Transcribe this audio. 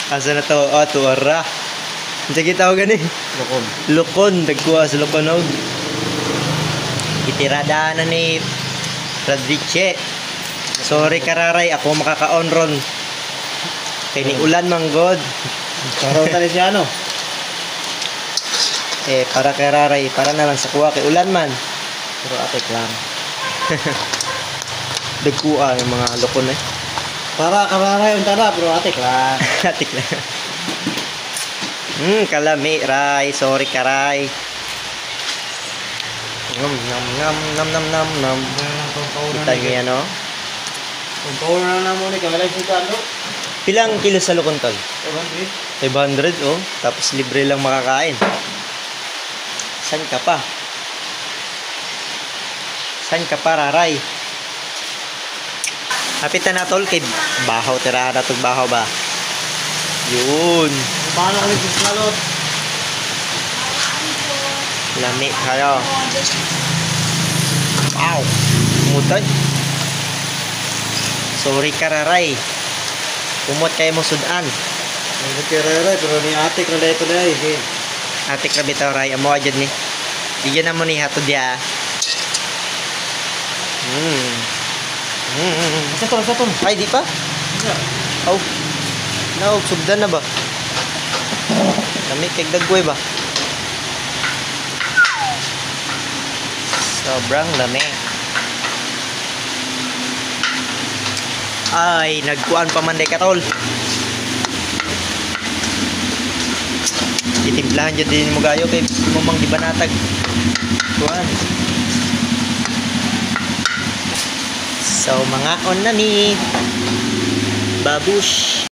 Asa na to? Oh, tuara. Sige tawag gani. Lukon. Lukon, dagkuha sa Lukonog. Itirada na ni Radriche. Sorry kararay, ako makakaon ron. Kay ni ulan manggod. Parang tali siya ano? Para kararay, para na lang sa kuha kay ulan man. Pero atik lang. Dagkuha yung mga lukon eh. Para kararay yung tara, pero atik lang. Atik na. Kalami, ray. Sorry, karay. Nam, nam, nam, nam, nam, nam, nam. Kita nyo yan, oh. Kung power na naman ni kamera yung ano? Pilang kilo sa lukon, tol? 500. 500, oh. Tapos libre lang makakain. San ka pa? San ka pa, raray? Hapitan na, tol, kay bahaw. Tirahan na itong bahaw ba? Yun. Paano kami salot? Lami kayo. Wow. Mutan. Sorry kararay. Kumot kayo mo sudan. May kiraray, pero ni atik na dito na eh. Atik na bitaw ray. Amo adyan ni. Bigyan na mo ni hatod ya. Sa to. Ay, di pa? Oh. No, subdan na ba? Lami kay dagway ba? Sobrang lami. Ay, nagkuan pa man day katol. Itimplahan dyan din mo gayo kay mumang di banatag. Kuan. So, mga on na ni Babush.